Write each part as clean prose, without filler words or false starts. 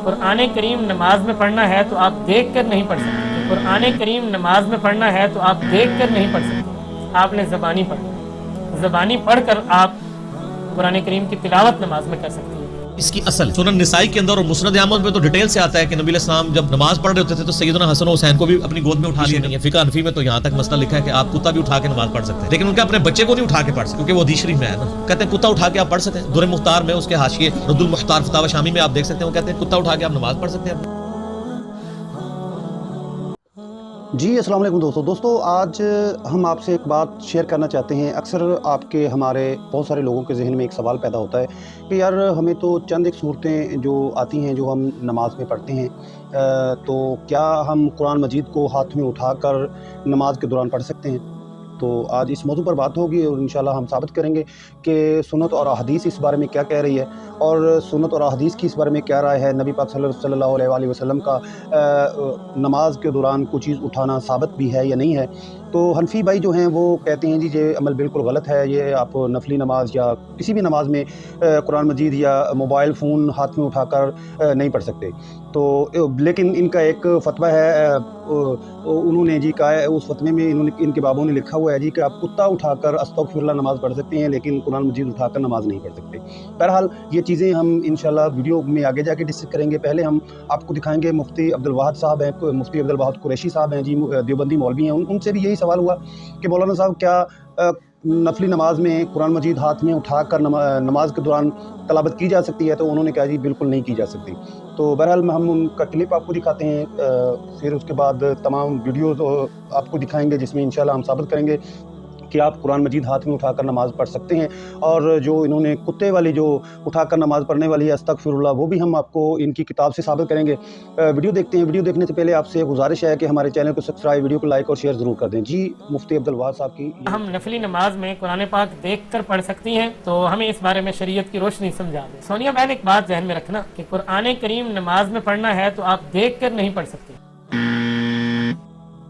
قرآن کریم نماز میں پڑھنا ہے تو آپ دیکھ کر نہیں پڑھ سکتے. قرآن کریم نماز میں پڑھنا ہے تو آپ دیکھ کر نہیں پڑھ سکتے. آپ نے زبانی پڑھنا. زبانی پڑھ کر آپ قرآن کریم کی تلاوت نماز میں کر سکتے ہیں. اس کی اصل سنن نسائی کے اندر اور مسند احمد میں تو ڈیٹیل سے آتا ہے کہ نبی علیہ السلام جب نماز پڑھ رہے ہوتے تھے تو سیدنا حسن و حسین کو بھی اپنی گود میں اٹھا لیا گیا. فقہ حنفی میں تو یہاں تک مسئلہ لکھا ہے کہ آپ کتا بھی اٹھا کے نماز پڑھ سکتے ہیں, لیکن ان کے اپنے بچے کو نہیں اٹھا کے پڑھ سکتے کیونکہ وہ حدیث شریف میں ہے نا. کہتے ہیں کتا اٹھا کے آپ پڑھ سکتے ہیں. در مختار میں اس کے حاشیے رد المختار فتاوی شامی میں آپ دیکھ سکتے ہیں, وہ کہتے ہیں کتا اٹھا کے آپ نماز پڑھ سکتے ہیں. جی السلام علیکم دوستو آج ہم آپ سے ایک بات شیئر کرنا چاہتے ہیں. اکثر آپ کے ہمارے بہت سارے لوگوں کے ذہن میں ایک سوال پیدا ہوتا ہے کہ یار ہمیں تو چند ایک صورتیں جو آتی ہیں جو ہم نماز میں پڑھتے ہیں, تو کیا ہم قرآن مجید کو ہاتھ میں اٹھا کر نماز کے دوران پڑھ سکتے ہیں؟ تو آج اس موضوع پر بات ہوگی اور انشاءاللہ ہم ثابت کریں گے کہ سنت اور احادیث اس بارے میں کیا کہہ رہی ہے, اور سنت اور احادیث کی اس بارے میں کیا رائے ہے. نبی پاک صلی اللہ علیہ وآلہ وسلم کا نماز کے دوران کوئی چیز اٹھانا ثابت بھی ہے یا نہیں ہے. تو حنفی بھائی جو ہیں وہ کہتے ہیں جی یہ عمل بالکل غلط ہے, یہ آپ نفلی نماز یا کسی بھی نماز میں قرآن مجید یا موبائل فون ہاتھ میں اٹھا کر نہیں پڑھ سکتے. تو لیکن ان کا ایک فتویٰ ہے, انہوں نے جی کہا ہے, اس فتوے میں ان کے بابوں نے لکھا ہوا ہے جی کہ آپ کتا اٹھا کر استغفر اللہ نماز پڑھ سکتے ہیں لیکن قرآن مجید اٹھا کر نماز نہیں پڑھ سکتے. بہرحال یہ چیزیں ہم انشاءاللہ ویڈیو میں آگے جا کے ڈسکس کریں گے. پہلے ہم آپ کو دکھائیں گے مفتی عبدالواحد صاحب ہیں, مفتی عبدالواحد قریشی صاحب ہیں جی, دیوبندی مولوی ہیں. ان سے بھی یہی سوال ہوا کہ مولانا صاحب کیا نفلی نماز میں قرآن مجید ہاتھ میں اٹھا کر نماز کے دوران تلاوت کی جا سکتی ہے؟ تو انہوں نے کہا جی بالکل نہیں کی جا سکتی. تو بہرحال ہم ان کا کلپ آپ کو دکھاتے ہیں, پھر اس کے بعد تمام ویڈیوز آپ کو دکھائیں گے جس میں انشاءاللہ ہم ثابت کریں گے کہ آپ قرآن مجید ہاتھ میں اٹھا کر نماز پڑھ سکتے ہیں. اور جو انہوں نے کتے والی جو اٹھا کر نماز پڑھنے والی ہے استغفر اللہ, وہ بھی ہم آپ کو ان کی کتاب سے ثابت کریں گے. ویڈیو دیکھتے ہیں. ویڈیو دیکھنے سے پہلے آپ سے گزارش ہے کہ ہمارے چینل کو سبسکرائب, ویڈیو کو لائک اور شیئر ضرور کر دیں. جی مفتی عبدالواحد صاحب کی ہم نفلی نماز میں قرآن پاک دیکھ کر پڑھ سکتی ہیں, تو ہمیں اس بارے میں شریعت کی روشنی سمجھا دیں. سونیا بہن ایک بات ذہن میں رکھنا کہ قرآن کریم نماز میں پڑھنا ہے تو آپ دیکھ کر نہیں پڑھ سکتے.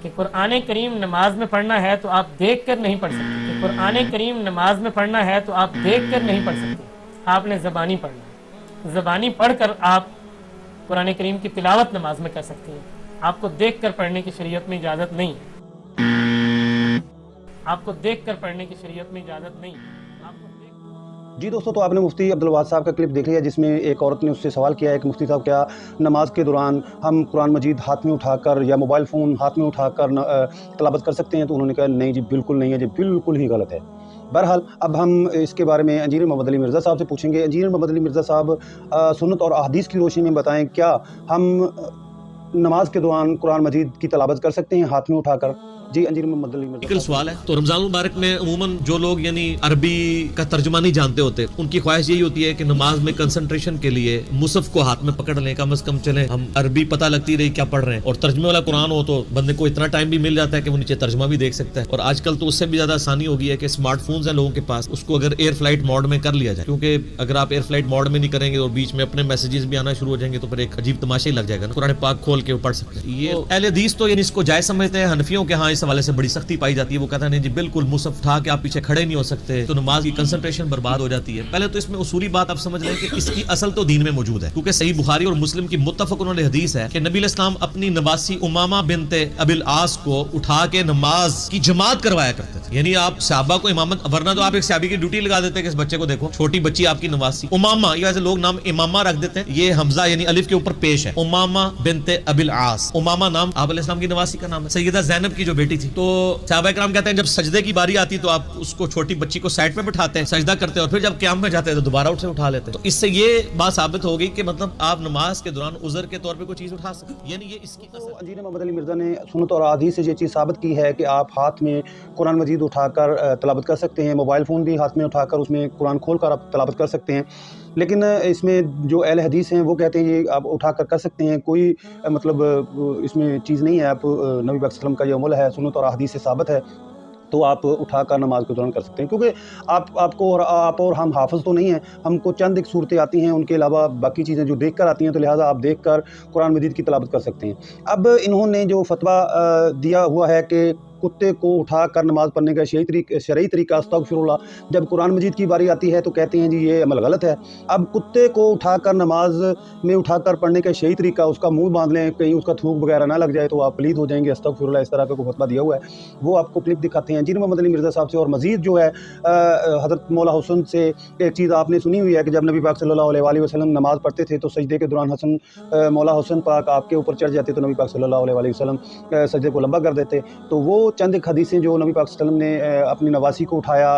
کہ قرآن کریم نماز میں پڑھنا ہے تو آپ دیکھ کر نہیں پڑھ سکتے. کہ قرآن کریم نماز میں پڑھنا ہے تو آپ دیکھ کر نہیں پڑھ سکتے. آپ نے زبانی پڑھنا. زبانی پڑھ کر آپ قرآن کریم کی تلاوت نماز میں کر سکتے ہیں. آپ کو دیکھ کر پڑھنے کی شریعت میں اجازت نہیں ہے. آپ کو دیکھ کر پڑھنے کی شریعت میں اجازت نہیں ہے. جی دوستو, تو آپ نے مفتی عبدالواحد صاحب کا کلپ دیکھ لیا جس میں ایک عورت نے اس سے سوال کیا ہے کہ مفتی صاحب کیا نماز کے دوران ہم قرآن مجید ہاتھ میں اٹھا کر یا موبائل فون ہاتھ میں اٹھا کر تلاوت کر سکتے ہیں؟ تو انہوں نے کہا نہیں جی بالکل نہیں ہے, جی بالکل ہی غلط ہے. بہرحال اب ہم اس کے بارے میں انجینئر محمد علی مرزا صاحب سے پوچھیں گے. انجینئر محمد علی مرزا صاحب سنت اور احادیث کی روشنی میں بتائیں, کیا ہم نماز کے دوران قرآن مجید کی تلاوت کر سکتے ہیں ہاتھ میں اٹھا کر؟ جی انجینئر محمد علی مرزا سوال ہے. تو رمضان المبارک میں عموماً جو لوگ یعنی عربی کا ترجمہ نہیں جانتے ہوتے, ان کی خواہش یہی ہوتی ہے کہ نماز میں کنسنٹریشن کے لیے مصحف کو ہاتھ میں پکڑ لیں, کم از کم چلیں ہم عربی پتہ لگتی رہی کیا پڑھ رہے ہیں. اور ترجمے والا قرآن ہو تو بندے کو اتنا ٹائم بھی مل جاتا ہے کہ وہ نیچے ترجمہ بھی دیکھ سکتا ہے. اور آج کل تو اس سے بھی زیادہ آسانی ہو گئی ہے کہ اسمارٹ فونز ہیں لوگوں کے پاس, اس کو اگر ایئر فلائٹ موڈ میں کر لیا جائے, کیونکہ اگر آپ ایئر فلائٹ موڈ میں نہیں کریں گے اور بیچ میں اپنے میسیجز بھی آنا شروع ہو جائیں گے تو پھر ایک عجیب تماشا ہی لگ جائے گا. قرآن پاک کھول کے وہ پڑھ سکتے ہیں. یہ اہل حدیث تو یعنی اس کو جائز سمجھتے ہیں. حنفیوں کے ہاں اس حوالے سے بڑی سختی پائی جاتی ہے. وہ کہتے ہیں نہیں جی بالکل مصحف اٹھا کے آپ پیچھے کھڑے نہیں ہو سکتے, تو نماز کی کنسنٹریشن برباد ہو جاتی ہے. پہلے تو اس میں اصولی بات آپ سمجھ لیں کہ اس کی اصل تو دین میں موجود ہے, کیونکہ صحیح بخاری اور مسلم کی متفق انہوں نے حدیث ہے کہ نبی علیہ السلام اپنی نواسی امامہ بنت ابی العاص کو اٹھا کے نماز کی جماعت کروایا کرتے تھے. یعنی آپ صحابہ کو امامت, ورنہ تو آپ ایک صحابی کی ڈیوٹی لگا دیتے کہ اس بچے کو دیکھو چھوٹی بچی آپ کی نواسی امامہ, یہ ویسے لوگ نام امامہ رکھ دیتے ہیں, یہ حمزہ یعنی الف کے اوپر پیش ہے, امامہ بنت ابی العاص. امامہ نام آپ علیہ السلام کی نواسی کا نام ہے, سیدہ زینب کی جو بیٹی تھی. تو صحابہ کرام کہتے ہیں جب سجدے کی باری آتی تو آپ اس کو چھوٹی بچی کو سائڈ پہ بٹھاتے ہیں, سجدہ کرتے ہیں, اور پھر جب قیام میں جاتے ہیں تو دوبارہ اٹھ سے اٹھا لیتے ہیں. تو اس سے یہ بات ثابت ہو گئی کہ مطلب آپ نماز کے دوران عذر کے طور پہ کوئی چیز اٹھا سکتے ہیں. یعنی یہ اس کی انجینئر محمد علی مرزا نے سنت اور احادیث سے یہ چیز ثابت کی ہے کہ آپ ہاتھ میں قرآن مجید اٹھا کر تلاوت کر سکتے ہیں, موبائل فون بھی ہاتھ میں اٹھا کر اس میں قرآن کھول کر آپ تلاوت کر سکتے ہیں. لیکن اس میں جو اہل حدیث ہیں وہ کہتے ہیں یہ آپ اٹھا کر سکتے ہیں, کوئی مطلب اس میں چیز نہیں ہے. آپ نبی پاک صلی اللہ علیہ وسلم کا یہ عمل ہے, سنت اور احادیث سے ثابت ہے, تو آپ اٹھا کر نماز کے دوران کر سکتے ہیں. کیونکہ آپ اور ہم حافظ تو نہیں ہیں, ہم کو چند ایک صورتیں آتی ہیں, ان کے علاوہ باقی چیزیں جو دیکھ کر آتی ہیں, تو لہٰذا آپ دیکھ کر قرآن مجید کی تلاوت کر سکتے ہیں. اب انہوں نے جو فتویٰ دیا ہوا ہے کہ कुत्ते को उठाकर नमाज़ पढ़ने का शरई तरीका अस्तगफिरुल्लाह, जब कुरान मजीद की बारी आती है तो कहते हैं जी ये अमल गलत है। अब कुत्ते को उठाकर नमाज में उठाकर पढ़ने का शरई तरीका, उसका मुंह बांध लें, कहीं उसका थूक वगैरह ना लग जाए तो आप पलीद हो जाएंगे, अस्तगफिरुल्लाह, इस तरह का कोई फतवा दिया हुआ है। वो आपको क्लिप दिखाते हैं जी मोहम्मद अली मिर्ज़ा साहब से। और मज़ीद जो है हज़रत मौला हुसैन से एक चीज़ आपने सुनी हुई है कि जब नबी पाक सल्लल्लाहु अलैहि वसल्लम नमाज़ पढ़ते थे तो सजदे के दौरान मौला हुसैन पाक आपके ऊपर चढ़ जाते तो नबी पाक सल्लल्लाहु अलैहि वसल्लम सजदे को लंबा कर देते। तो वो चंद एक हदीसें जो नबी पाक सल्लल्लाहु अलैहि वसल्लम ने अपनी नवासी को उठाया,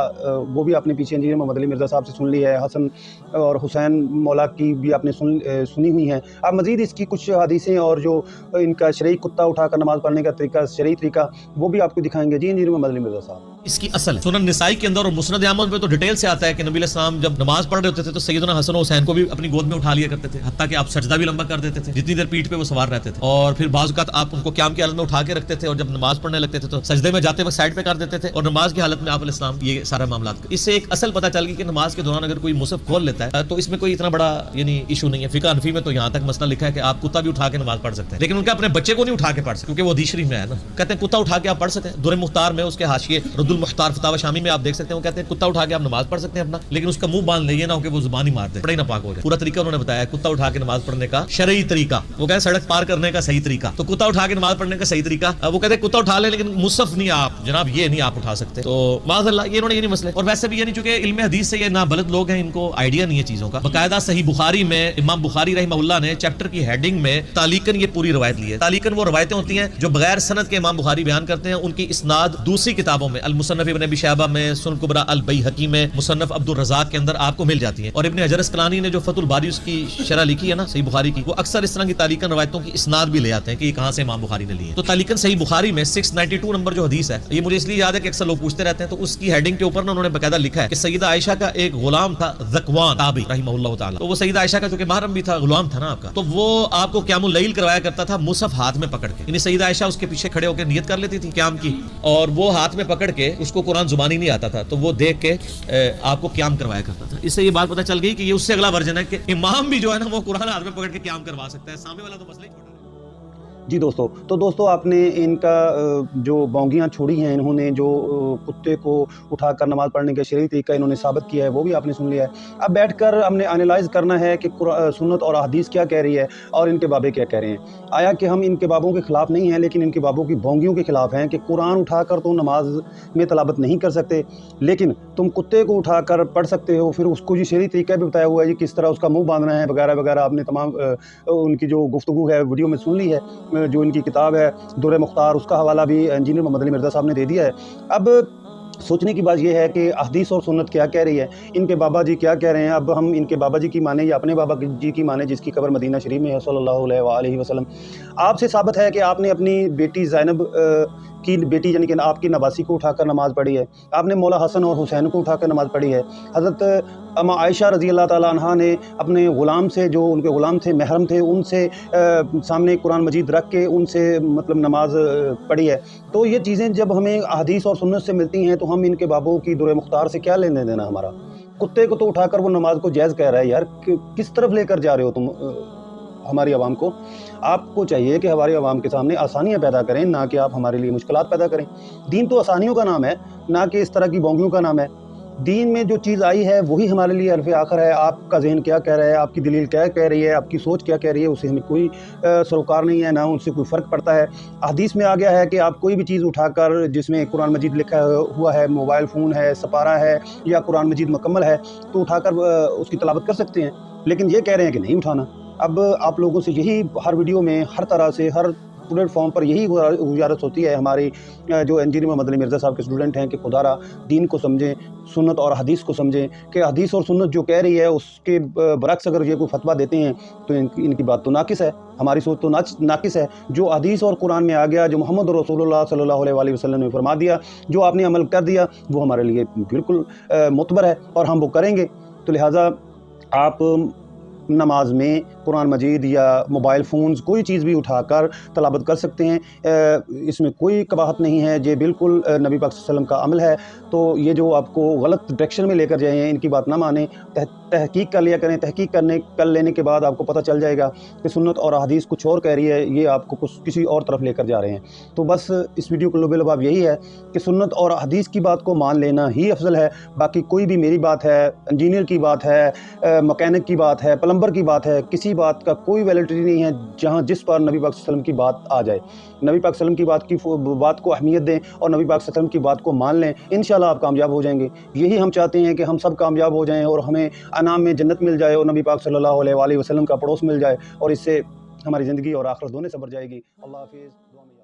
वो भी आपने पीछे इंजीनियर मोहम्मद अली मिर्ज़ा साहब से सुन ली है। हसन और हुसैन मौला की भी आपने सुनी हुई हैं। अब मज़ीद इसकी कुछ हदीसें और जो इनका शरई कुत्ता उठाकर नमाज़ पढ़ने का तरीका, शरई तरीका, वो भी आपको दिखाएंगे जी इंजीनियर मोहम्मद अली मिर्ज़ा साहब। इसकी असल सुनन निसाई के अंदर और मुस्नद अहमद में तो डिटेल से आता है कि नबी अलैहिस्सलाम जब नमाज पढ़ रहे होते थे तो सैयदना हसन और हुसैन को भी अपनी गोद में उठा लिया करते थे, हत्ता कि आप सजदा भी लंबा कर देते थे जितनी देर पीठ पे वो सवार रहते थे। और फिर बाज़ औक़ात आप उनको क़याम की हालत में उठा के रखते थे और जब नमाज पढ़ने लगते थे तो सजदे में जाते वक्त साइड पे कर देते थे और नमाज की हालत में आप अलैहिस्सलाम ये सारा मामला। इससे एक असल पता चल गई कि नमाज के दौरान अगर कोई मुसहफ खोल लेता है तो इसमें कोई इतना बड़ा यानी इशू नहीं है। फिक़ह हनफी में तो यहाँ तक मसला लिखा है कि आप कुत्ता भी उठा के नमाज पढ़ सकते हैं, लेकिन उनके अपने बच्चे को नहीं उठा के पढ़ सकते क्योंकि वो हदीस शरीफ में है ना, कहते हैं कुत्ता उठा के आप पढ़ सकते हैं। दुर मुख्तार में उसके हाशिए रद्दुल मुख्तार फतावा शामी में आप देख सकते हैं, वो कहते हैं कुत्ता उठा के आप नमाज पढ़ सकते हैं अपना, लेकिन उसका मुंह बांध लें ना हो कि वो जुबान ही मार दे, पढ़े ना पाक हो जाए। पूरा तरीका उन्होंने बताया कुत्ता उठा के नमाज पढ़ने का शरई तरीका, वो कहते सड़क पार करने का सही तरीका, तो कुत्ता उठा के नमाज पढ़ने का सही तरीका। वो कहते हैं कुत्ता उठा ले लेकिन मुसहफ नहीं आप जनाब ये नहीं आप उठा सकते। तो माज़अल्लाह ये इन्होंने ये नहीं मसले। और वैसे भी यानी चूंकि इल्म हदीस से ये ना बलद लोग हैं, इनको आइडिया नहीं है चीजों का। बाकायदा सही बुखारी में इमाम बुखारी रहमहुल्लाह ने चैप्टर की हेडिंग में तालीकन ये पूरी रवायत ली है। तालीकन वो रवायतें होती हैं जो बगैर सनद के इमाम बुखारी बयान करते हैं, उनकी इस्नाद दूसरी किताबों में अल मुसन्नफ इब्न अबी शैबा में, सुनन कुबरा अल बैहकी में, मुसन्नफ अब्दुल रज़ाक के अंदर आपको मिल जाती है। और इब्न हजर अस्कलानी ने जो फतुल बारी उसकी शरह लिखी है ना सही बुखारी की, वो अक्सर इस तरह की तालीकन रवायतों की इस्नाद भी ले आते हैं कि ये कहां से इमाम बुखारी ने ली है। तो तालीकन सही बुखारी में 692 नंबर जो हदीस है, ये मुझे इसलिए याद है कि अक्सर लोग पूछते रहते हैं, तो उसकी हेडिंग के ऊपर उन्होंने बकायदा लिखा है कि सैयदा आयशा का एक गुलाम था ज़कवान ताबी रहमहुल्लाह ताला, तो वो सैयदा आयशा का जो कि महरम भी था, गुलाम था ना आपका, तो वो आपको क़यामुल लैल करवाया करता था मुसहफ हाथ में पकड़ के। यानी सैयदा आयशा उसके पीछे खड़े होकर नियत कर लेती थी क़याम की, और वो हाथ में पकड़ के, उसको कुरान जुबानी नहीं आता था तो वो देख के आपको क़याम करवाया करता था। इससे ये बात पता चल गई कि ये उससे अगला वर्जन है कि इमाम भी जो है ना वो कुरान हाथ में पकड़ के क़याम करवा सकता है, सामने वाला तो मसला ही छोटा है। जी दोस्तों, तो दोस्तों आपने इनका जो बौंगियाँ छोड़ी हैं, इन्होंने जो कुत्ते को उठाकर नमाज़ पढ़ने के शरई तरीका इन्होंने साबित किया है, वो भी आपने सुन लिया है। अब बैठकर हमने एनालाइज़ करना है कि सुन्नत और हदीस क्या कह रही है और इनके बाबे क्या कह रहे हैं। आया कि हम इनके बाबों के ख़िलाफ़ नहीं हैं, लेकिन इनके बाबों की बौंगियों के ख़िलाफ़ हैं कि कुरान उठाकर तो नमाज में तलावत नहीं कर सकते, लेकिन तुम कुत्ते को उठाकर पढ़ सकते हो। फिर उसको जी शरई तरीका भी बताया हुआ है जी, किस तरह उसका मुँह बांधना है वगैरह वगैरह। आपने तमाम उनकी जो गुफ्तगू है वीडियो में सुन ली है। जो इनकी किताब है दुर मुख्तार, उसका हवाला भी इंजीनियर मोहम्मद अली मिर्ज़ा साहब ने दे दिया है। अब सोचने की बात यह है कि हदीस और सुन्नत क्या कह रही है, इनके बाबा जी क्या कह रहे हैं। अब हम इनके बाबा जी की माने या अपने बाबा जी की माने जिसकी कब्र मदीना शरीफ में है सल्लल्लाहु अलैहि वसल्लम। आपसे साबित है कि आपने अपनी बेटी ज़ैनब की बेटी यानी कि आपकी नवासी को उठाकर नमाज़ पढ़ी है, आपने मौला हसन और हुसैन को उठाकर नमाज़ पढ़ी है। हज़रत अम्मा आयशा रज़ी अल्लाह ताला अन्हा ने अपने ग़ुलाम से, जो उनके ग़ुलाम थे, महरम थे, उनसे सामने कुरान मजीद रख के उनसे मतलब नमाज पढ़ी है। तो ये चीज़ें जब हमें हदीस और सुन्नत से मिलती हैं तो हम इनके बाबों की दुर मुख्तार से क्या लेने देना हमारा। कुत्ते को तो उठाकर वो नमाज को जायज़ कह रहा है यार, किस तरफ लेकर जा रहे हो तुम हमारी आवाम को। आपको चाहिए कि हमारी आवाम के सामने आसानियाँ पैदा करें, ना कि आप हमारे लिए मुश्किलात पैदा करें। दीन तो आसानियों का नाम है, ना कि इस तरह की बोंगियों का नाम है। दीन में जो चीज़ आई है वही हमारे लिए अल्फ़ आखिर है। आपका ज़हन क्या कह रहा है, आपकी दलील क्या कह रही है, आपकी सोच क्या कह रही है, उससे हमें कोई सरोकार नहीं है, ना उनसे कोई फ़र्क पड़ता है। हदीस में आ गया है कि आप कोई भी चीज़ उठाकर जिसमें कुरान मजीद लिखा हुआ है, मोबाइल फ़ोन है, सपारा है या कुरान मजीद मुकम्मल है, तो उठाकर उसकी तिलावत कर सकते हैं। लेकिन ये कह रहे हैं कि नहीं उठाना। अब आप लोगों से यही हर वीडियो में, हर तरह से, हर प्लेटफॉर्म पर यही गुजारिश होती है हमारी जो इंजीनियर मोहम्मद अली मिर्ज़ा साहब के स्टूडेंट हैं कि खुदारा दीन को समझें, सुन्नत और हदीस को समझें कि हदीस और सुन्नत जो कह रही है उसके बरक्स अगर ये कोई फतवा देते हैं तो इनकी बात तो नाकिस है, हमारी सोच तो नाकिस है। जो हदीस और कुरान में आ गया, जो मोहम्मद रसूलुल्लाह सल्लल्लाहु अलैहि वसल्लम ने फरमा दिया, जो आपने अमल कर दिया, वो हमारे लिए बिल्कुल मुतबर है और हम वो करेंगे। तो लिहाजा आप नमाज में कुरान मजीद या मोबाइल फ़ोन्स कोई चीज़ भी उठाकर तलावत कर सकते हैं। इसमें कोई कबाहत नहीं है, ये बिल्कुल नबी पाक सल्लल्लाहु अलैहि वसल्लम का अमल है। तो ये जो आपको गलत डायरेक्शन में लेकर जाए हैं, इनकी बात ना मानें, तहकीक कर लिया करें। तहकीक कर लेने के बाद आपको पता चल जाएगा कि सुन्नत और हदीस कुछ और कह रही है, ये आपको कुछ किसी और तरफ लेकर जा रहे हैं। तो बस इस वीडियो का लुब यही है कि सुन्नत और हदीस की बात को मान लेना ही अफजल है। बाकी कोई भी मेरी बात है, इंजीनियर की बात है, मैकेनिक की बात है, प्लम्बर की बात है, किसी बात का कोई वैलिडिटी नहीं है जहाँ जिस पर नबी पाक सल्लल्लाहु अलैहि वसल्लम की बात आ जाए। नबी पाक सल्लल्लाहु अलैहि वसल्लम की बात को अहमियत दें और नबी पाक सल्लल्लाहु अलैहि वसल्लम की बात को मान लें, इंशाल्लाह आप कामयाब हो जाएंगे। यही हम चाहते हैं कि हम सब कामयाब हो जाएं और हमें अनाम में जन्नत मिल जाए और नबी पाक सल्लल्लाहु अलैहि वसल्लम का पड़ोस मिल जाए और इससे हमारी ज़िंदगी और आखिरत दोनों संवर जाएगी। अल्लाह हाफिज़।